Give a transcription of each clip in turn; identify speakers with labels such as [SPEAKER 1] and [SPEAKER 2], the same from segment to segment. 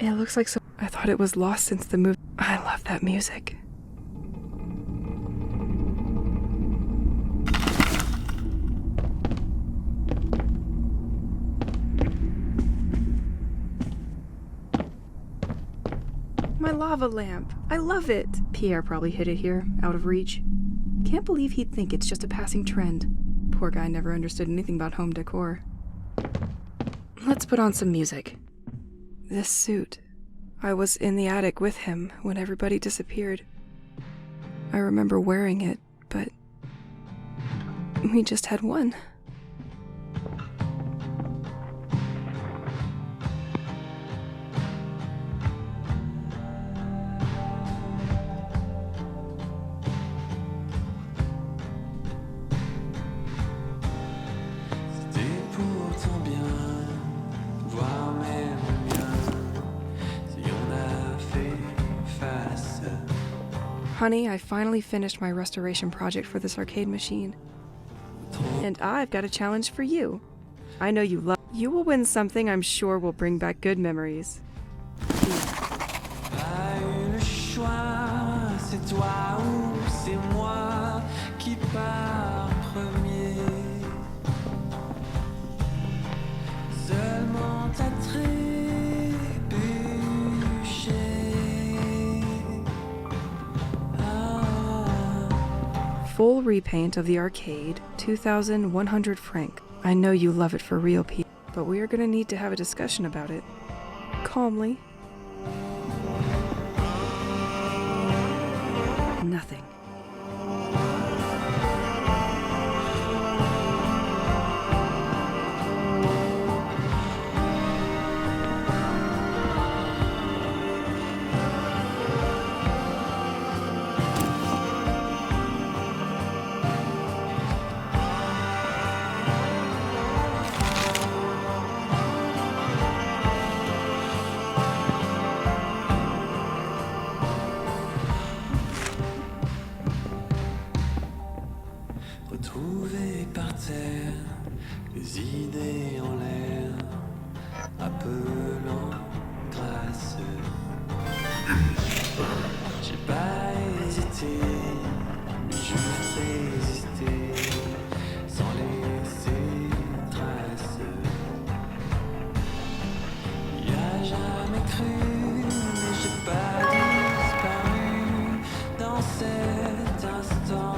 [SPEAKER 1] It looks like so. I thought it was lost since the movie. I love that music. My lava lamp. I love it. Pierre probably hid it here, out of reach. Can't believe he'd think it's just a passing trend. Poor guy never understood anything about home decor. Let's put on some music. This suit. I was in the attic with him when everybody disappeared. I remember wearing it, but we just had one. Honey, I finally finished my restoration project for this arcade machine. And I've got a challenge for you. I know you love. You will win something I'm sure will bring back good memories. Full repaint of the arcade, 2,100 franc. I know you love it for real people, but we are going to need to have a discussion about it. Calmly. Nothing.
[SPEAKER 2] Retrouvé par terre, les idées en l'air, appelant grâce. J'ai pas hésité, mais juste résisté, sans laisser trace. Y a jamais cru, mais j'ai pas disparu dans cet instant.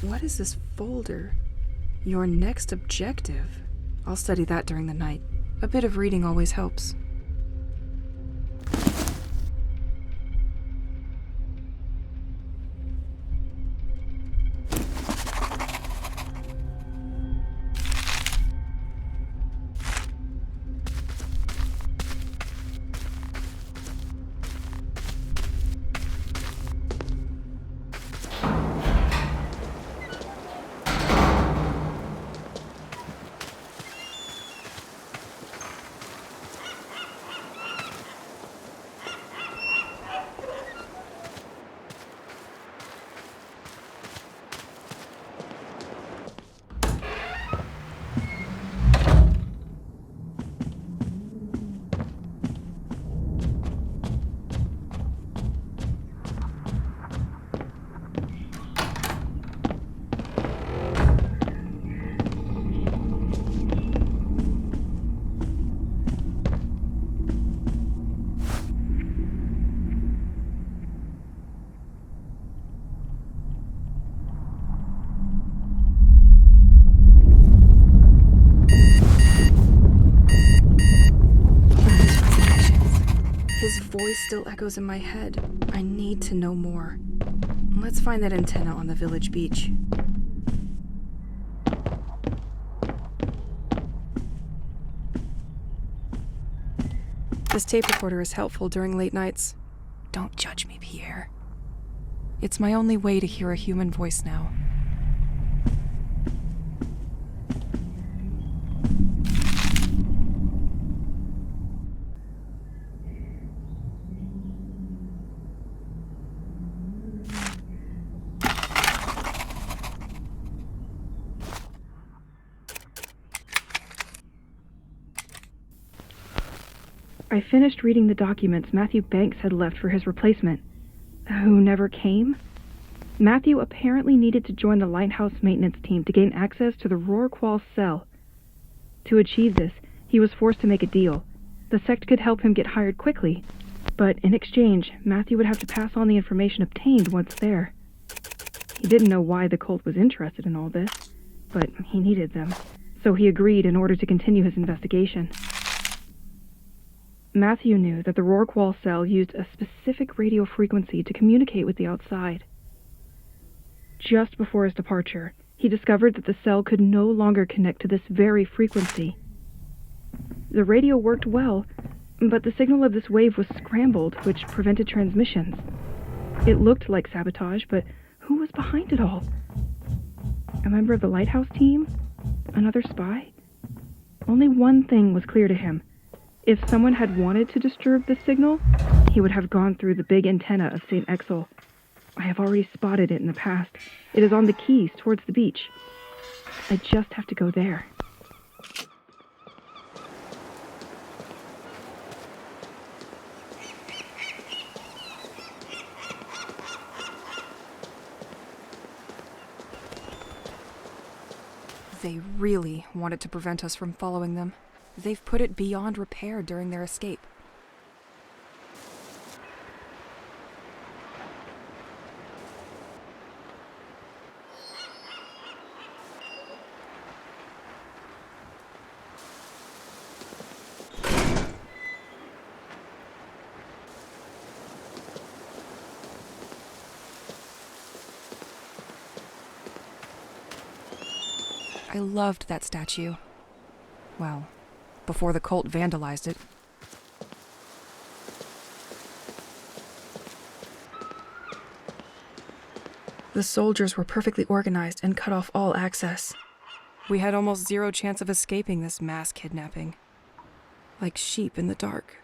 [SPEAKER 1] What is this folder? Your next objective. I'll study that during the night. A bit of reading always helps. His voice still echoes in my head. I need to know more. Let's find that antenna on the village beach. This tape recorder is helpful during late nights. Don't judge me, Pierre. It's my only way to hear a human voice now. I finished reading the documents Matthew Banks had left for his replacement, who never came. Matthew apparently needed to join the lighthouse maintenance team to gain access to the Rorqual cell. To achieve this, he was forced to make a deal. The sect could help him get hired quickly, but in exchange, Matthew would have to pass on the information obtained once there. He didn't know why the cult was interested in all this, but he needed them, so he agreed in order to continue his investigation. Matthew knew that the Rorqual cell used a specific radio frequency to communicate with the outside. Just before his departure, he discovered that the cell could no longer connect to this very frequency. The radio worked well, but the signal of this wave was scrambled, which prevented transmissions. It looked like sabotage, but who was behind it all? A member of the lighthouse team? Another spy? Only one thing was clear to him. If someone had wanted to disturb the signal, he would have gone through the big antenna of Saint-Exil. I have already spotted it in the past. It is on the quays towards the beach. I just have to go there. They really wanted to prevent us from following them. They've put it beyond repair during their escape. I loved that statue. Well, before the cult vandalized it. The soldiers were perfectly organized and cut off all access. We had almost zero chance of escaping this mass kidnapping. Like sheep in the dark.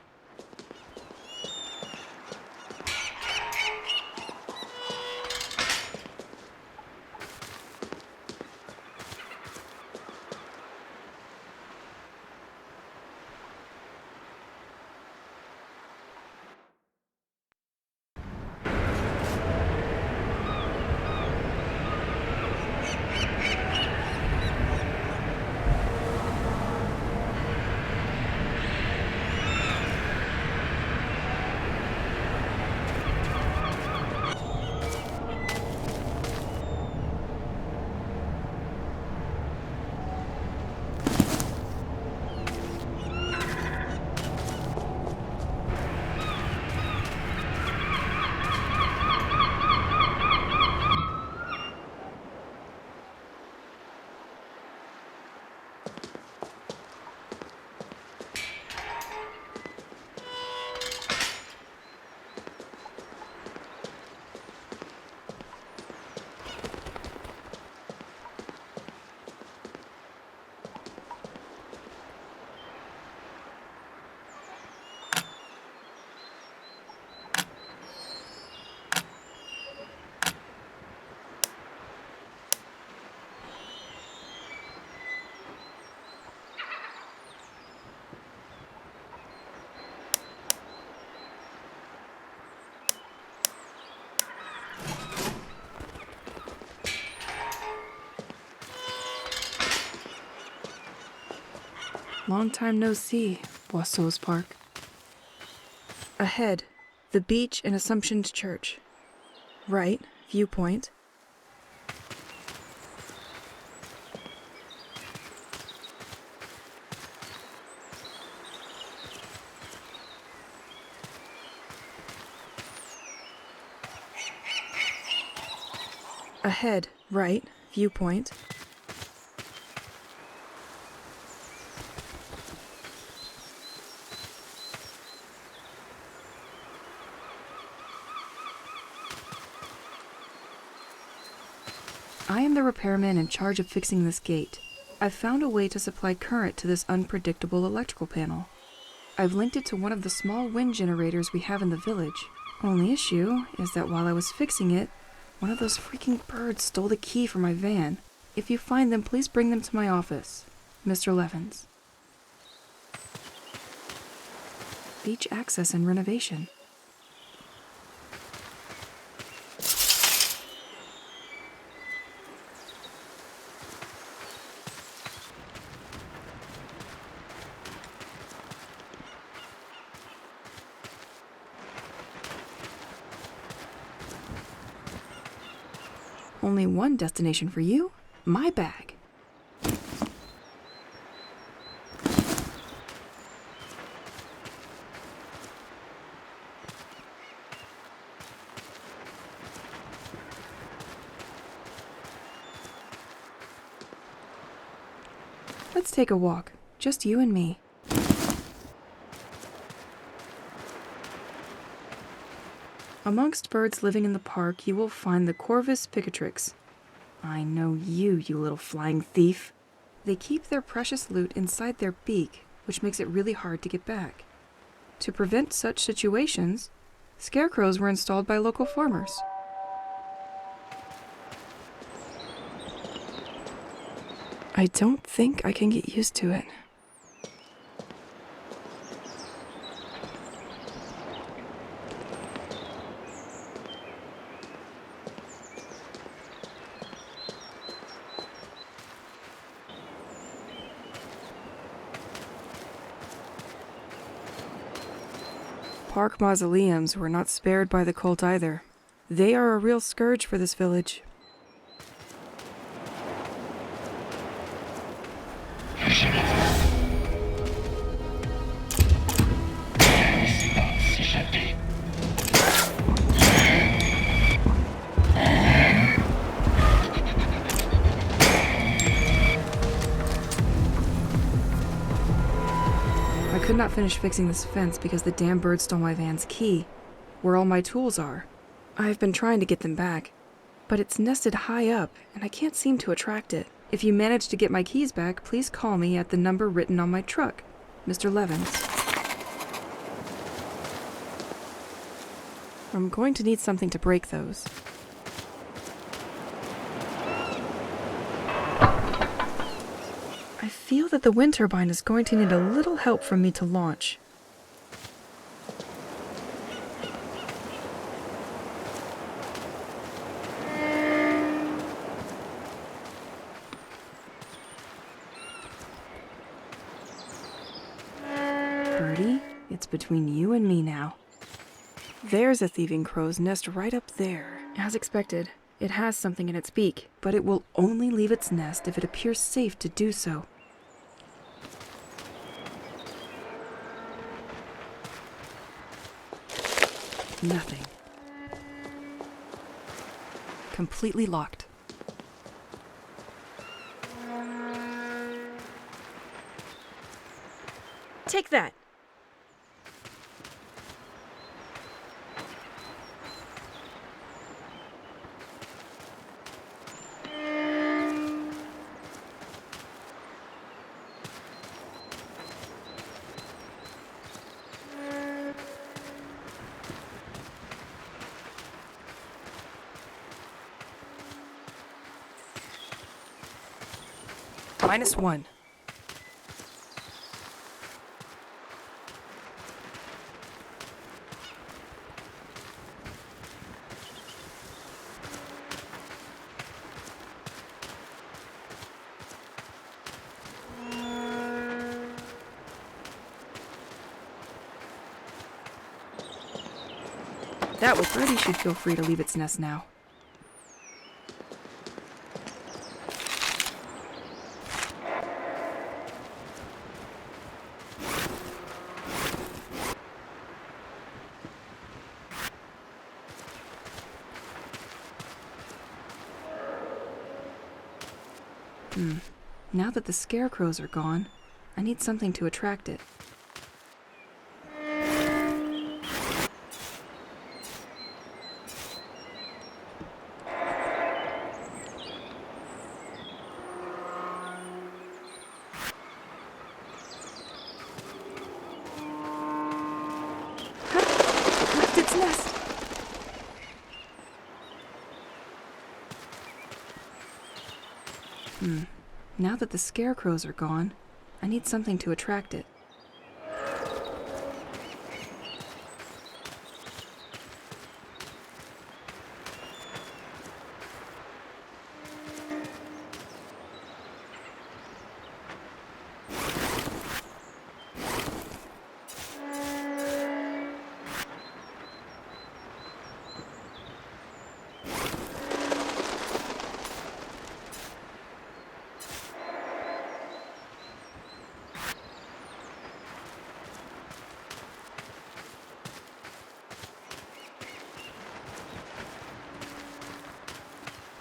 [SPEAKER 1] Long time no see, Boisseau's Park. Ahead, the beach and Assumption Church. Right, viewpoint. Ahead, right, viewpoint. I am the repairman in charge of fixing this gate. I've found a way to supply current to this unpredictable electrical panel. I've linked it to one of the small wind generators we have in the village. Only issue is that while I was fixing it, one of those freaking birds stole the key from my van. If you find them, please bring them to my office. Mr. Levins. Beach access and renovation. Only one destination for you, my bag. Let's take a walk, just you and me. Amongst birds living in the park, you will find the Corvus picatrix. I know you, you little flying thief. They keep their precious loot inside their beak, which makes it really hard to get back. To prevent such situations, scarecrows were installed by local farmers. I don't think I can get used to it. Park mausoleums were not spared by the cult either. They are a real scourge for this village. I could not finish fixing this fence because the damn bird stole my van's key, where all my tools are. I've been trying to get them back, but it's nested high up and I can't seem to attract it. If you manage to get my keys back, please call me at the number written on my truck, Mr. Levins. I'm going to need something to break those. I feel that the wind turbine is going to need a little help from me to launch. Birdie, it's between you and me now. There's a thieving crow's nest right up there. As expected, it has something in its beak, but it will only leave its nest if it appears safe to do so. Nothing. Completely locked. Take that! -1. That was Birdie should feel free to leave its nest now. Now that the scarecrows are gone, I need something to attract it. It left its nest. Now that the scarecrows are gone, I need something to attract it.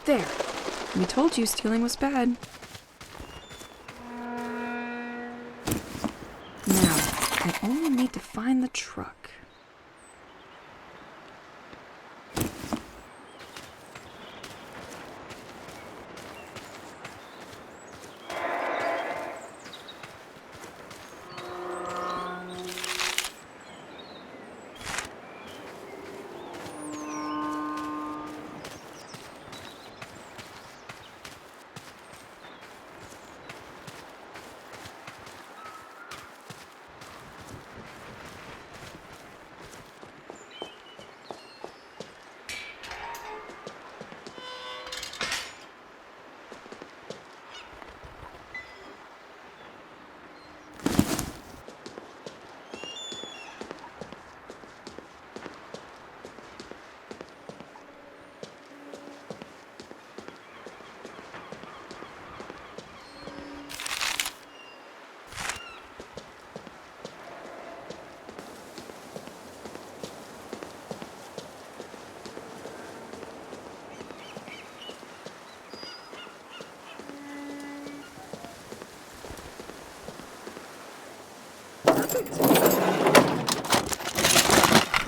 [SPEAKER 1] There. We told you stealing was bad. Now, I only need to find the truck.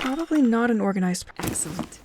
[SPEAKER 1] Probably not an organized... Excellent.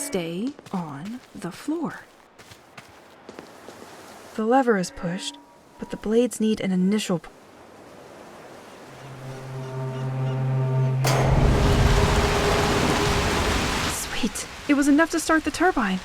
[SPEAKER 1] Stay on the floor. The lever is pushed, but the blades need an initial... Sweet! It was enough to start the turbine.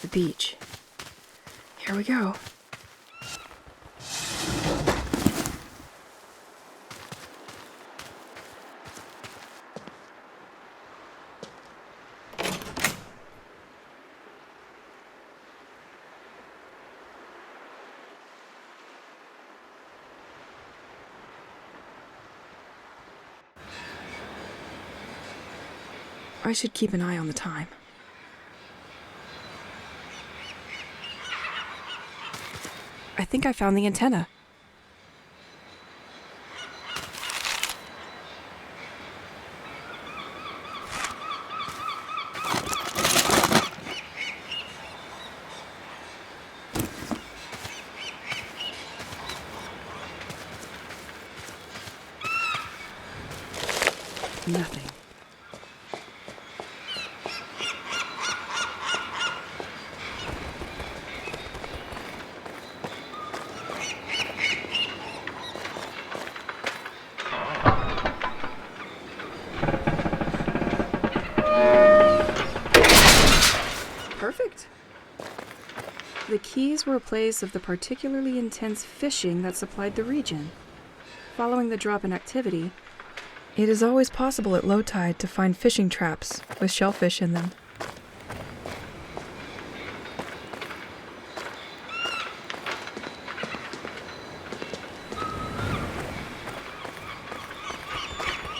[SPEAKER 1] the beach. Here we go. I should keep an eye on the time. I think I found the antenna. Nothing. Perfect. The keys were a place of the particularly intense fishing that supplied the region. Following the drop in activity, it is always possible at low tide to find fishing traps with shellfish in them.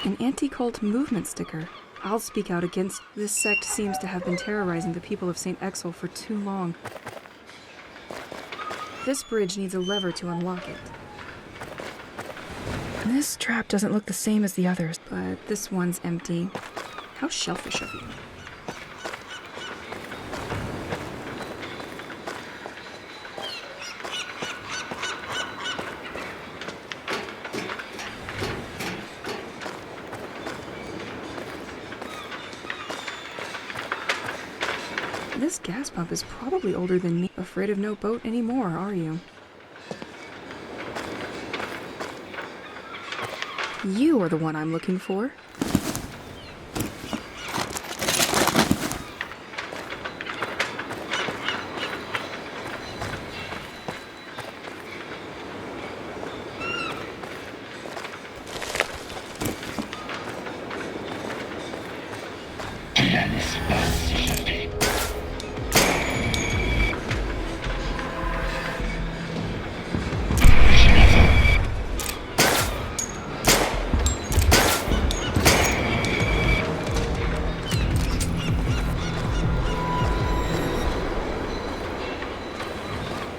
[SPEAKER 1] An anti-cult movement sticker. I'll speak out against this sect. Seems to have been terrorizing the people of Saint-Exil for too long. This bridge needs a lever to unlock it. This trap doesn't look the same as the others, but this one's empty. How shellfish of you. This gas pump is probably older than me. Afraid of no boat anymore, are you? You are the one I'm looking for.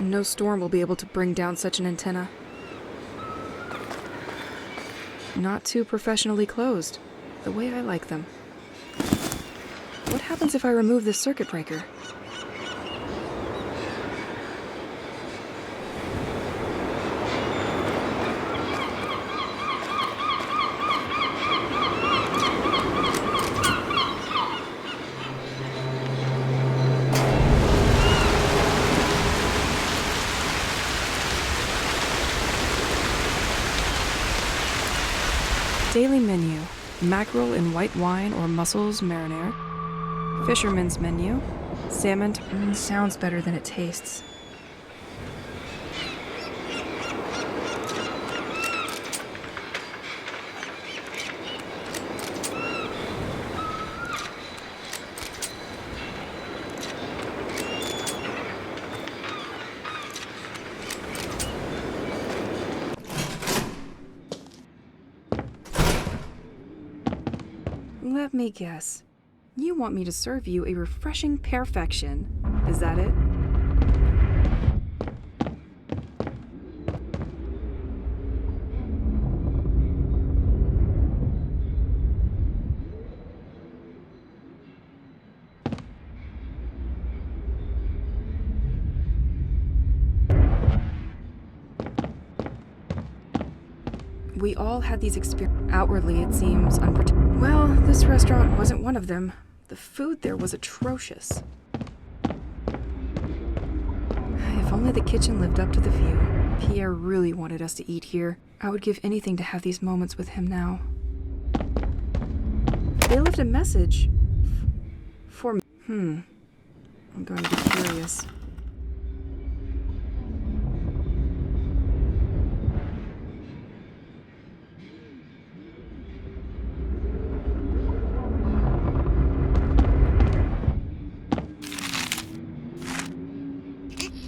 [SPEAKER 1] No storm will be able to bring down such an antenna. Not too professionally closed, the way I like them. What happens if I remove this circuit breaker? Daily menu: mackerel in white wine or mussels marinara. Fisherman's menu: salmon. Sounds better than it tastes. Let me guess. You want me to serve you a refreshing perfection. Is that it? We all had these experiences. Outwardly, it seems unprotected. Well, this restaurant wasn't one of them. The food there was atrocious. If only the kitchen lived up to the view. Pierre really wanted us to eat here. I would give anything to have these moments with him now. They left a message for me. I'm going to be curious.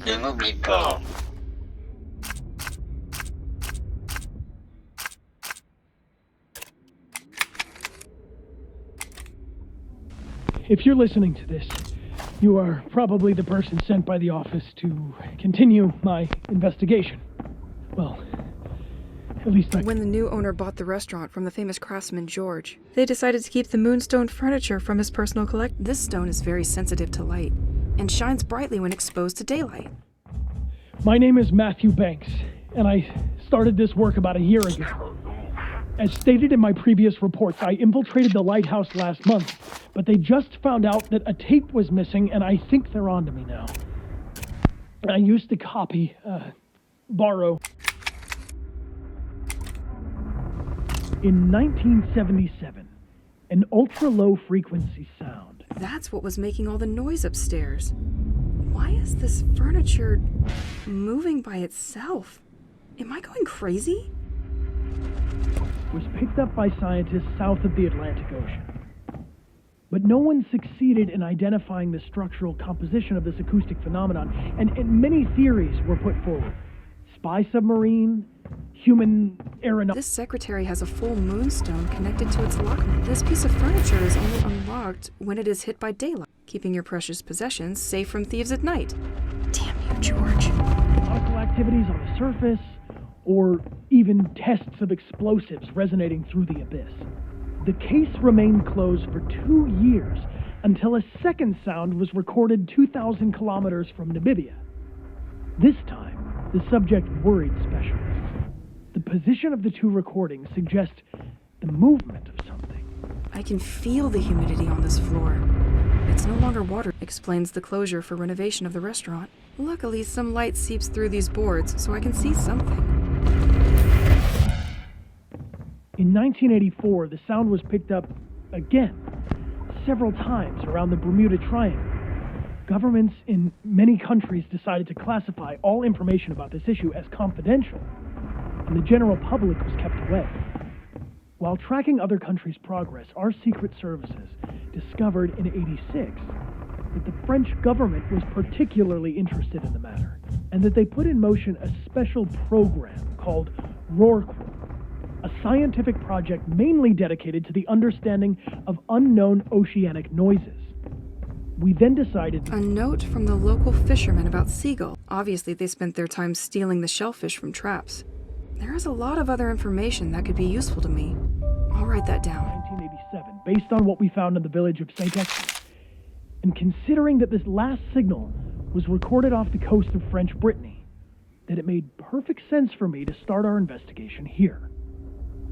[SPEAKER 3] Ne m'oublie pas.
[SPEAKER 4] If you're listening to this, you are probably the person sent by the office to continue my investigation. Well, at least
[SPEAKER 1] When the new owner bought the restaurant from the famous craftsman George, they decided to keep the moonstone furniture from his personal collection. This stone is very sensitive to light and shines brightly when exposed to daylight.
[SPEAKER 4] My name is Matthew Banks, and I started this work about a year ago. As stated in my previous reports, I infiltrated the lighthouse last month, but they just found out that a tape was missing, and I think they're onto me now. I used to borrow. In 1977, an ultra-low frequency sound.
[SPEAKER 1] That's what was making all the noise upstairs. Why is this furniture moving by itself? Am I going crazy?
[SPEAKER 4] Was picked up by scientists south of the Atlantic Ocean. But no one succeeded in identifying the structural composition of this acoustic phenomenon, and many theories were put forward. Spy submarine, human aeronaut.
[SPEAKER 1] This secretary has a full moonstone connected to its lock. This piece of furniture is only unlocked when it is hit by daylight, keeping your precious possessions safe from thieves at night. Damn you, George.
[SPEAKER 4] Nautical activities on the surface, or even tests of explosives resonating through the abyss. The case remained closed for 2 years until a second sound was recorded 2,000 kilometers from Namibia. This time, the subject worried specialists. The position of the two recordings suggests the movement of something.
[SPEAKER 1] I can feel the humidity on this floor. It's no longer water, explains the closure for renovation of the restaurant. Luckily, some light seeps through these boards, so I can see something.
[SPEAKER 4] In 1984, the sound was picked up again, several times around the Bermuda Triangle. Governments in many countries decided to classify all information about this issue as confidential, and the general public was kept away. While tracking other countries' progress, our secret services discovered in '86 that the French government was particularly interested in the matter, and that they put in motion a special program called Rorqual, a scientific project mainly dedicated to the understanding of unknown oceanic noises. We then decided...
[SPEAKER 1] A note from the local fishermen about seagull. Obviously, they spent their time stealing the shellfish from traps. There is a lot of other information that could be useful to me. I'll write that down.
[SPEAKER 4] 1987, based on what we found in the village of Saint-Exil. And considering that this last signal was recorded off the coast of French Brittany, that it made perfect sense for me to start our investigation here.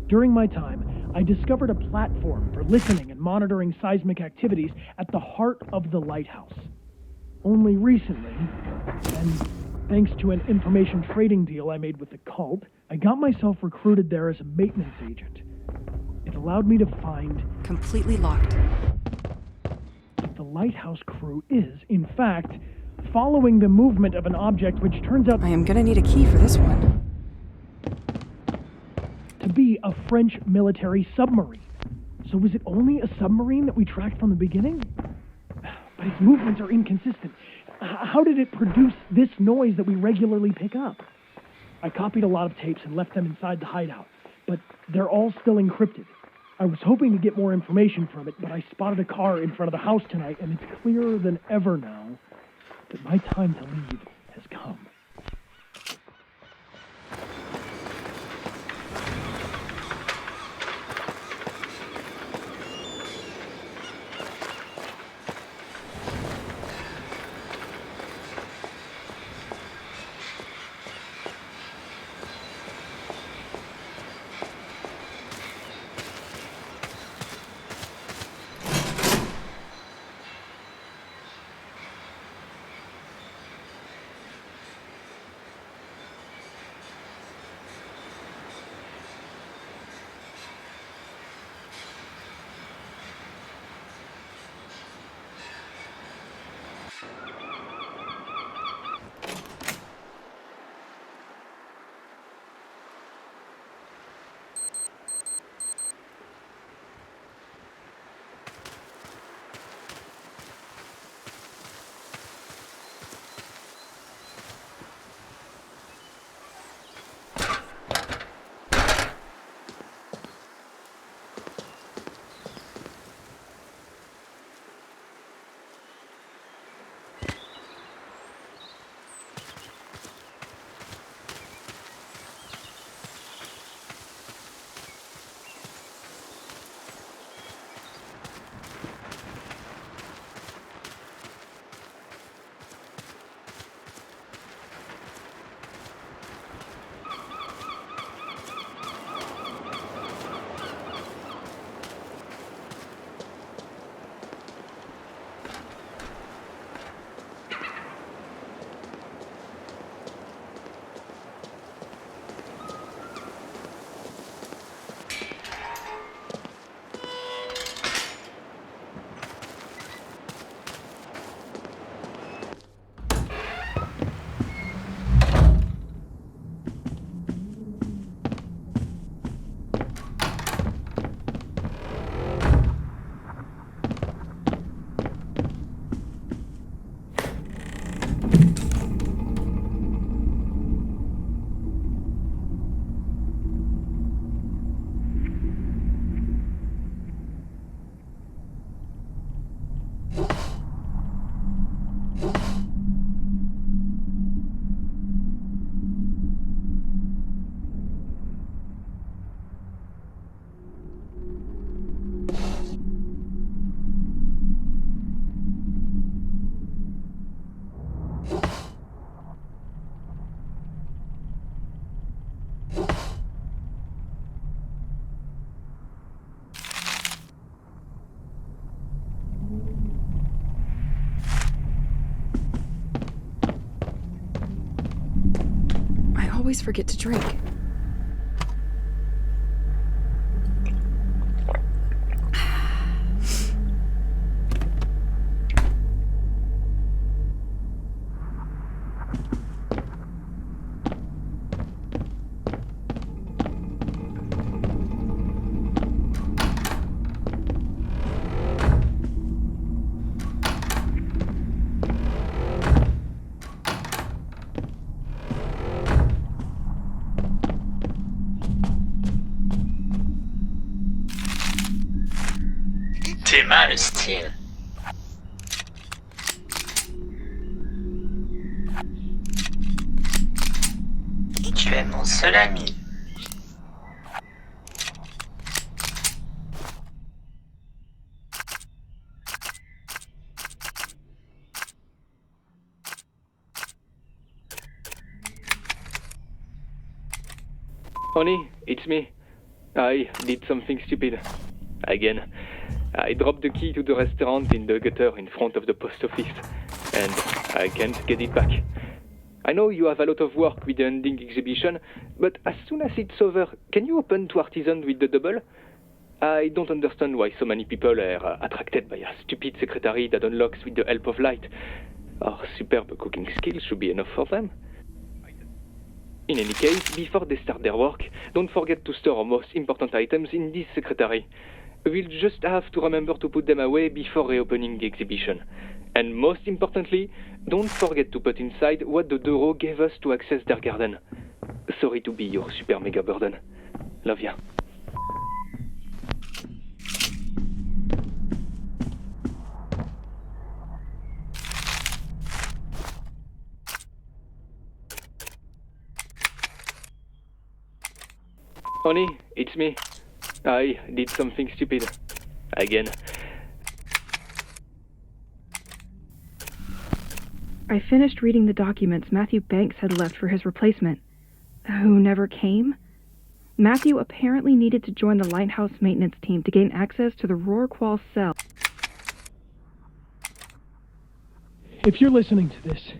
[SPEAKER 4] During my time, I discovered a platform for listening and monitoring seismic activities at the heart of the lighthouse. Only recently, and thanks to an information trading deal I made with the cult, I got myself recruited there as a maintenance agent. It allowed me to find...
[SPEAKER 1] Completely locked.
[SPEAKER 4] that the lighthouse crew is, in fact, following the movement of an object which turns out
[SPEAKER 1] I am gonna need a key for this one.
[SPEAKER 4] to be a French military submarine. So was it only a submarine that we tracked from the beginning? But its movements are inconsistent. How did it produce this noise that we regularly pick up? I copied a lot of tapes and left them inside the hideout, but they're all still encrypted. I was hoping to get more information from it, but I spotted a car in front of the house tonight, and it's clearer than ever now that my time to leave has come.
[SPEAKER 1] always forget to drink.
[SPEAKER 3] T'es mal, style. Tu es mon seul ami.
[SPEAKER 5] Honey, it's me. I did something stupid. Again. I dropped the key to the restaurant in the gutter in front of the post office, and I can't get it back. I know you have a lot of work with the ending exhibition, but as soon as it's over, can you open to Artisan with the double? I don't understand why so many people are attracted by a stupid secretary that unlocks with the help of light. Our superb cooking skills should be enough for them. In any case, before they start their work, don't forget to store our most important items in this secretary. We'll just have to remember to put them away before reopening the exhibition. And most importantly, don't forget to put inside what the Doro gave us to access their garden. Sorry to be your super mega burden. Love ya. Honey, it's me. I did something stupid. Again.
[SPEAKER 1] I finished reading the documents Matthew Banks had left for his replacement, who never came. Matthew apparently needed to join the lighthouse maintenance team to gain access to the Rorqual cell.
[SPEAKER 4] If you're listening to this,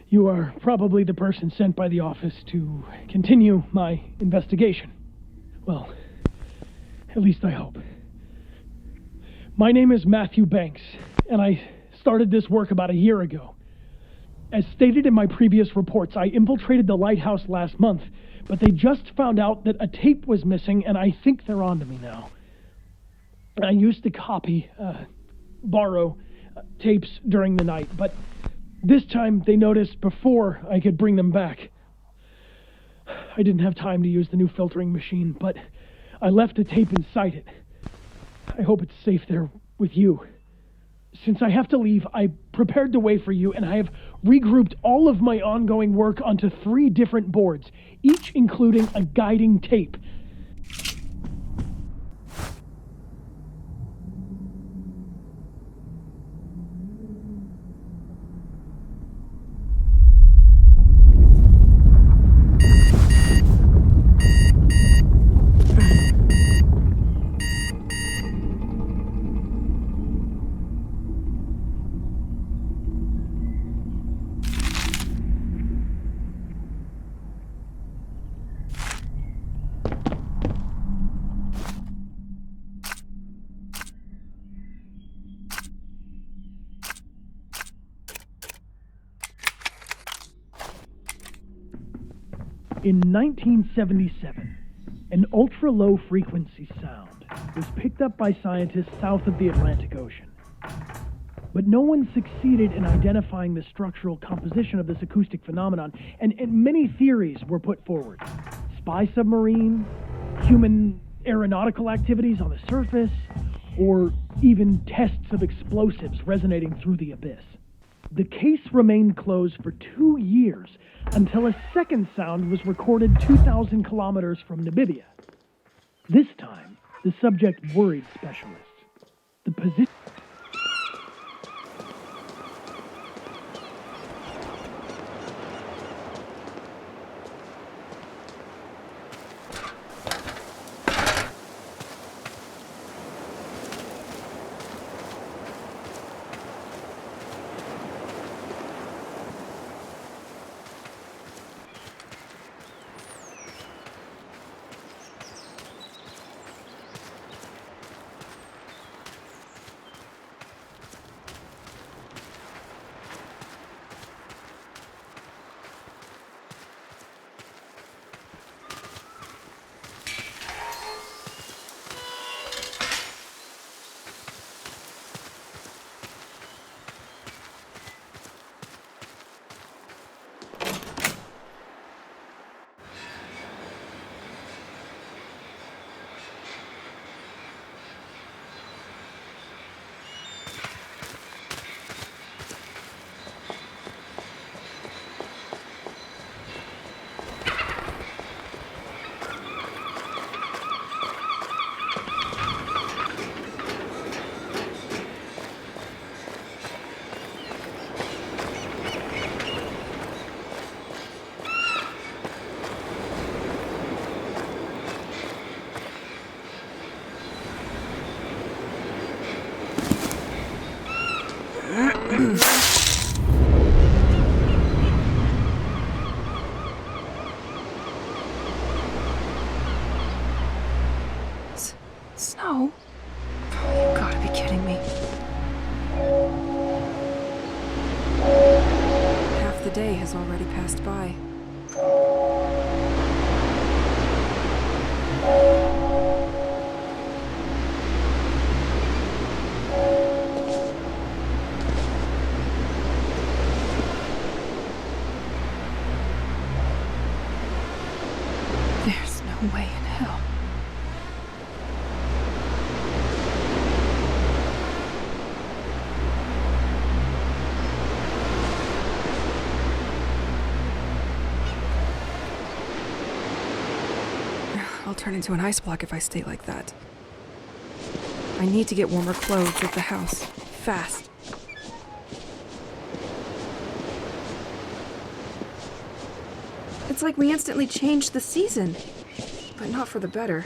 [SPEAKER 4] you are probably the person sent by the office to continue my investigation. Well, at least I hope. My name is Matthew Banks, and I started this work about a year ago. As stated in my previous reports, I infiltrated the lighthouse last month, but they just found out that a tape was missing, and I think they're onto me now. I used to borrow tapes during the night, but this time they noticed before I could bring them back. I didn't have time to use the new filtering machine, but I left a tape inside it. I hope it's safe there with you. Since I have to leave, I prepared the way for you, and I have regrouped all of my ongoing work onto 3 different boards, each including a guiding tape. In 1977, an ultra-low frequency sound was picked up by scientists south of the Atlantic Ocean. But no one succeeded in identifying the structural composition of this acoustic phenomenon, and many theories were put forward. Spy submarine, human aeronautical activities on the surface, or even tests of explosives resonating through the abyss. The case remained closed for 2 years until a second sound was recorded 2,000 kilometers from Namibia. This time, the subject worried specialists. The position...
[SPEAKER 1] day has already passed by. There's no way in hell. I'll turn into an ice block if I stay like that. I need to get warmer clothes at the house. Fast. It's like we instantly changed the season, but not for the better.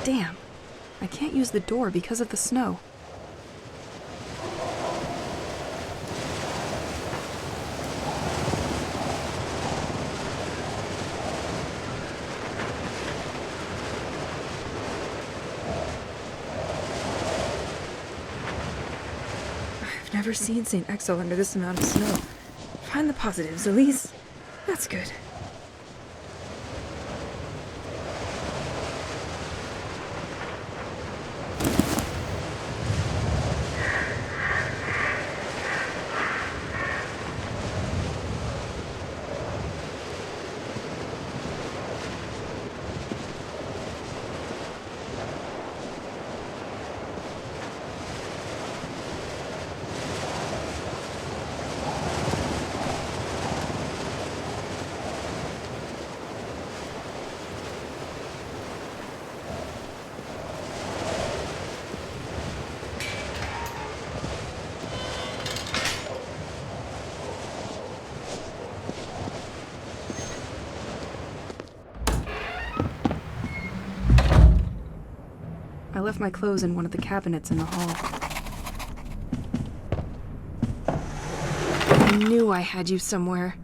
[SPEAKER 1] Damn, I can't use the door because of the snow. I've never seen Saint-Exil under this amount of snow. Find the positives, Elise. That's good. I left my clothes in one of the cabinets in the hall. I knew I had you somewhere.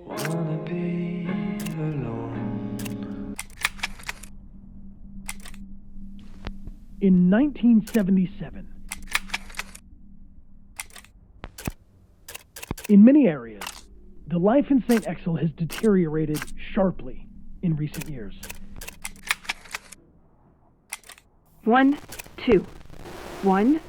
[SPEAKER 2] Wanna be alone.
[SPEAKER 4] In 1977, in many areas, the life in Saint-Exil has deteriorated sharply in recent years.
[SPEAKER 1] 1, 2. 1.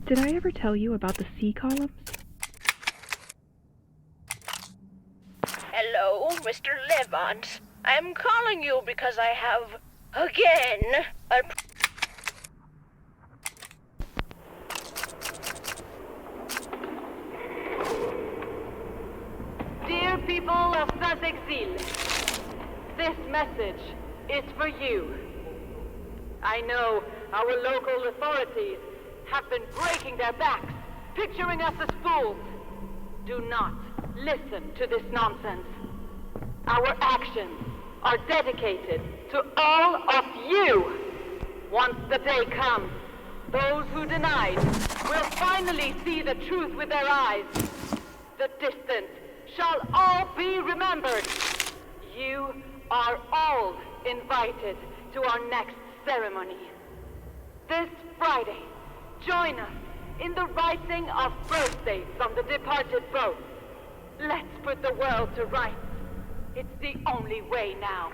[SPEAKER 1] Did I ever tell you about the C columns?
[SPEAKER 6] Hello, Mr. Levant. I'm calling you because I have, again, a...
[SPEAKER 7] Dear people of Saint-Exil, this message is for you. I know our local authorities have been breaking their backs, picturing us as fools. Do not listen to this nonsense. Our actions are dedicated to all of you. Once the day comes, those who denied will finally see the truth with their eyes. The distant shall all be remembered. You are all invited to our next ceremony. This Friday, Join us in the writing of birthdays on the departed boat. Let's put the world to rights. It's the only way now.